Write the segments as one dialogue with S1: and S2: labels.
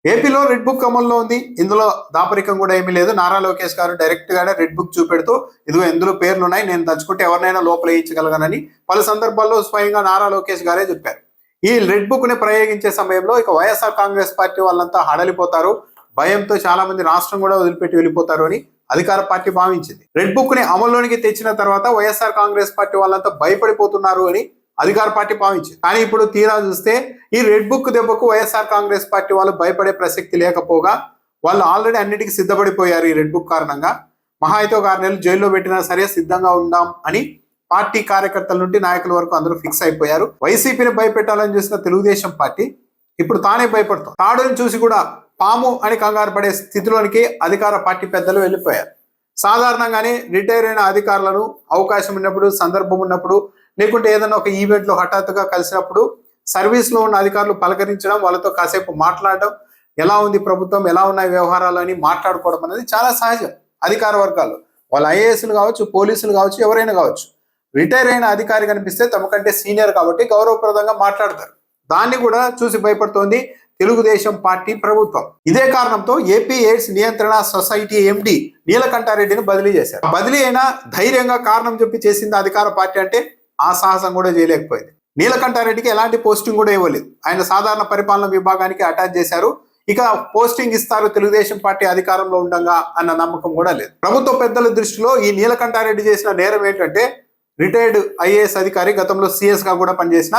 S1: ఏపీలో red book అమల్లో ఉంది. ఇందులో దాపరికం కూడా ఏమీ లేదు. నారా లోకేష్ గారు డైరెక్ట్ గానే రెడ్ బుక్ చూపెడుతూ ఇదిగో ఇందులో పేర్లు ఉన్నాయి, నేను తలుచుకుంటే ఎవరినైనా లోపల వేయించగలగనని పలు సందర్భాల్లో స్వయంగా నారా లోకేష్ గారే చెప్పారు. ఈ రెడ్ బుక్ ని ప్రయోగించే సమయంలో ఇక వైఎస్ఆర్ కాంగ్రెస్ పార్టీ వాళ్ళంతా హడలిపోతారు, భయంతో చాలా మంది రాష్ట్రం కూడా వదిలిపెట్టి వెళ్ళిపోతారు అని అధికార పార్టీ భావించింది. రెడ్ బుక్ ని అమల్లోనికి తెచ్చిన తర్వాత వైఎస్ఆర్ కాంగ్రెస్ పార్టీ వాళ్ళంతా భయపడిపోతున్నారు అని అధికార పార్టీ భావించింది. కానీ ఇప్పుడు తీరా చూస్తే ఈ రెడ్ బుక్ దెబ్బకు వైఎస్ఆర్ కాంగ్రెస్ పార్టీ వాళ్ళు భయపడే ప్రసక్తి లేకపోగా వాళ్ళు ఆల్రెడీ అన్నిటికీ సిద్ధపడిపోయారు. ఈ రెడ్ బుక్ కారణంగా మహా అయితే ఒక 6 నెలలు జైల్లో పెట్టినా సరే సిద్ధంగా ఉందాం అని పార్టీ కార్యకర్తల నుండి నాయకుల వరకు అందరూ ఫిక్స్ అయిపోయారు. వైసీపీని భయపెట్టాలని చూసిన తెలుగుదేశం పార్టీ ఇప్పుడు తానే భయపడుతుంది. తాడుని చూసి కూడా పాము అని కంగారు పడే స్థితిలోనికి అధికార పార్టీ పెద్దలు వెళ్ళిపోయారు. సాధారణంగానే రిటైర్ అయిన అధికారులను అవకాశం ఉన్నప్పుడు, సందర్భం ఉన్నప్పుడు, లేకుంటే ఏదైనా ఒక ఈవెంట్ లో హఠాత్తుగా కలిసినప్పుడు సర్వీస్ లో ఉన్న అధికారులు పలకరించడం, వాళ్ళతో కాసేపు మాట్లాడడం, ఎలా ఉంది ప్రభుత్వం, ఎలా ఉన్నాయి వ్యవహారాలు అని మాట్లాడుకోవడం అనేది చాలా సహజం. అధికార వర్గాలు వాళ్ళు ఐఏఎస్లు కావచ్చు, పోలీసులు కావచ్చు, ఎవరైనా కావచ్చు, రిటైర్ అయిన అధికారి కనిపిస్తే తమకంటే సీనియర్ కాబట్టి గౌరవప్రదంగా మాట్లాడతారు. దాన్ని కూడా చూసి భయపడుతోంది తెలుగుదేశం పార్టీ ప్రభుత్వం. ఇదే కారణంతో ఏపీ ఎయిడ్స్ నియంత్రణ సొసైటీ ఎండి నీలకంఠారెడ్డిని బదిలీ చేశారు. బదిలీ అయినా ధైర్యంగా కారణం చెప్పి చేసింది అధికార పార్టీ అంటే ఆ సాహసం కూడా చేయలేకపోయింది. నీలకంఠారెడ్డికి ఎలాంటి పోస్టింగ్ కూడా ఇవ్వలేదు. ఆయన సాధారణ పరిపాలన విభాగానికి అటాచ్ చేశారు. ఇక పోస్టింగ్ ఇస్తారు తెలుగుదేశం పార్టీ అధికారంలో ఉండగా అన్న నమ్మకం కూడా లేదు. ప్రభుత్వ పెద్దల దృష్టిలో ఈ నీలకంఠారెడ్డి చేసిన నేరం ఏంటంటే రిటైర్డ్ ఐఏఎస్ అధికారి, గతంలో సిఎస్ గా కూడా పనిచేసిన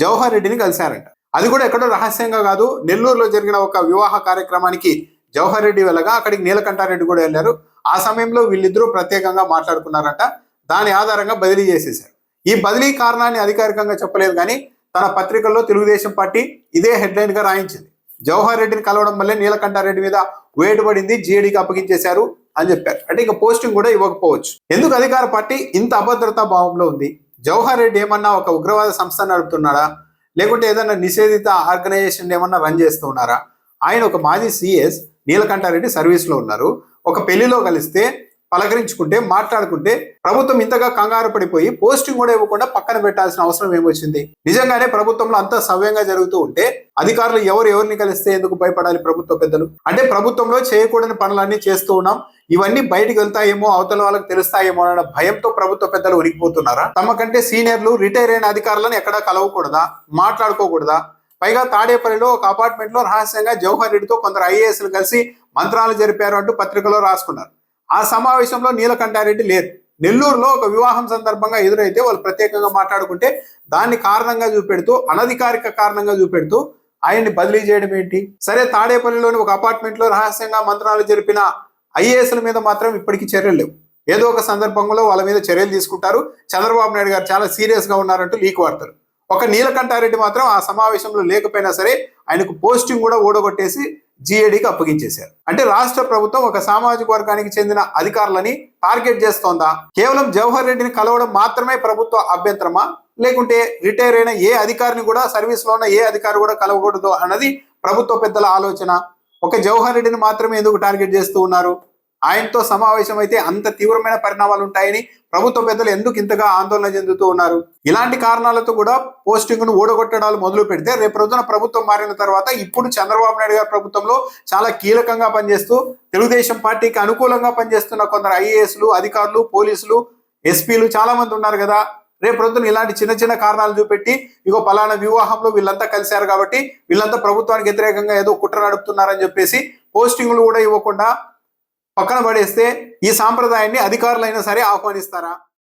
S1: జవహర్ రెడ్డిని కలిశారంట. అది కూడా ఎక్కడో రహస్యంగా కాదు, నెల్లూరులో జరిగిన ఒక వివాహ కార్యక్రమానికి జవహర్ రెడ్డి వెళ్ళగా అక్కడికి నీలకంఠారెడ్డి కూడా వెళ్ళారు. ఆ సమయంలో వీళ్ళిద్దరూ ప్రత్యేకంగా మాట్లాడుకున్నారంట. దాని ఆధారంగా బదిలీ చేసేశారు. ఈ బదిలీ కారణాన్ని అధికారికంగా చెప్పలేదు, కానీ తన పత్రికల్లో తెలుగుదేశం పార్టీ ఇదే హెడ్లైన్ గా రాయించింది. జవహర్ రెడ్డిని కలవడం వల్లే నీలకంఠారెడ్డి మీద వేటు పడింది, జీఏడీకి అప్పగించేశారు అని చెప్పారు. అంటే ఇక పోస్టింగ్ కూడా ఇవ్వకపోవచ్చు. ఎందుకు అధికార పార్టీ ఇంత అభద్రతా భావంలో ఉంది? జవహర్ రెడ్డి ఏమన్నా ఒక ఉగ్రవాద సంస్థ నడుపుతున్నాడా, లేకుంటే ఏదన్నా నిషేధిత ఆర్గనైజేషన్ ఏమన్నా రన్ చేస్తూ ఉన్నారా? ఆయన ఒక మాజీ సిఎస్, నీలకంఠారెడ్డి సర్వీస్ లో ఉన్నారు. ఒక పెళ్లిలో కలిస్తే పలకరించుకుంటే మాట్లాడుకుంటే ప్రభుత్వం ఇంతగా కంగారు పడిపోయి పోస్టింగ్ కూడా ఇవ్వకుండా పక్కన పెట్టాల్సిన అవసరం ఏమొచ్చింది? నిజంగానే ప్రభుత్వంలో అంతా సవ్యంగా జరుగుతూ ఉంటే అధికారులు ఎవరిని కలిస్తే ఎందుకు భయపడాలి ప్రభుత్వ పెద్దలు? అంటే ప్రభుత్వంలో చేయకూడని పనులన్నీ చేస్తూ ఉన్నాం, ఇవన్నీ బయటికి వెళ్తాయేమో, అవతల వాళ్ళకి తెలుస్తాయేమో అన్న భయంతో ప్రభుత్వ పెద్దలు ఉరికిపోతున్నారా? తమకంటే సీనియర్లు, రిటైర్ అయిన అధికారులను ఎక్కడా కలవకూడదా, మాట్లాడుకోకూడదా? పైగా తాడేపల్లిలో ఒక అపార్ట్మెంట్ లో రహస్యంగా జవహర్ రెడ్డితో కొందరు ఐఏఎస్లు కలిసి మంత్రాలు జరిపారు అంటూ పత్రికలో రాసుకున్నారు. ఆ సమావేశంలో నీలకంఠారెడ్డి లేరు. నెల్లూరులో ఒక వివాహం సందర్భంగా ఎదురైతే వాళ్ళు ప్రత్యేకంగా మాట్లాడుకుంటే దాన్ని కారణంగా చూపెడుతూ, అనధికారిక కారణంగా చూపెడుతూ ఆయన్ని బదిలీ చేయడం ఏంటి? సరే, తాడేపల్లిలోని ఒక అపార్ట్మెంట్ లో రహస్యంగా మంత్రాలు జరిపిన ఐఏఎస్ల మీద మాత్రం ఇప్పటికీ చర్యలు లేవు. ఏదో ఒక సందర్భంలో వాళ్ళ మీద చర్యలు తీసుకుంటారు. చంద్రబాబు నాయుడు గారు చాలా సీరియస్ గా ఉన్నారంటూ లీక్ వాడతారు. ఒక నీలకంఠారెడ్డి మాత్రం ఆ సమావేశంలో లేకపోయినా సరే ఆయనకు పోస్టింగ్ కూడా ఓడగొట్టేసి జీఏడీకి అప్పగించేశారు. అంటే రాష్ట్ర ప్రభుత్వం ఒక సామాజిక వర్గానికి చెందిన అధికారులని టార్గెట్ చేస్తోందా? కేవలం జవహర్ రెడ్డిని కలవడం మాత్రమే ప్రభుత్వ అభ్యంతరమా, లేకుంటే రిటైర్ అయిన ఏ అధికారిని కూడా, సర్వీస్ లో ఉన్న ఏ అధికారి కూడా కలవకూడదు అన్నది ప్రభుత్వ పెద్దల ఆలోచన? ఒక జవహర్ రెడ్డిని మాత్రమే ఎందుకు టార్గెట్ చేస్తూ ఉన్నారు? ఆయనతో సమావేశం అయితే అంత తీవ్రమైన పరిణామాలు ఉంటాయని ప్రభుత్వ పెద్దలు ఎందుకు ఇంతగా ఆందోళన చెందుతూ ఉన్నారు? ఇలాంటి కారణాలతో కూడా పోస్టింగ్ ను ఓడగొట్టడాలు మొదలు పెడితే రేపు రోజున ప్రభుత్వం మారిన తర్వాత ఇప్పుడు చంద్రబాబు నాయుడు గారి ప్రభుత్వంలో చాలా కీలకంగా పనిచేస్తూ తెలుగుదేశం పార్టీకి అనుకూలంగా పనిచేస్తున్న కొందరు ఐఏఎస్లు, అధికారులు, పోలీసులు, ఎస్పీలు చాలా మంది ఉన్నారు కదా. రేపు రోజున ఇలాంటి చిన్న చిన్న కారణాలు చూపెట్టి ఇగో పలానా వివాహంలో వీళ్ళంతా కలిశారు కాబట్టి వీళ్ళంతా ప్రభుత్వానికి వ్యతిరేకంగా ఏదో కుట్ర నడుపుతున్నారని చెప్పేసి పోస్టింగ్లు కూడా ఇవ్వకుండా పక్కన పడేస్తే ఈ సాంప్రదాయాన్ని అధికారులైనా సరే ఆహ్వానిస్తారా?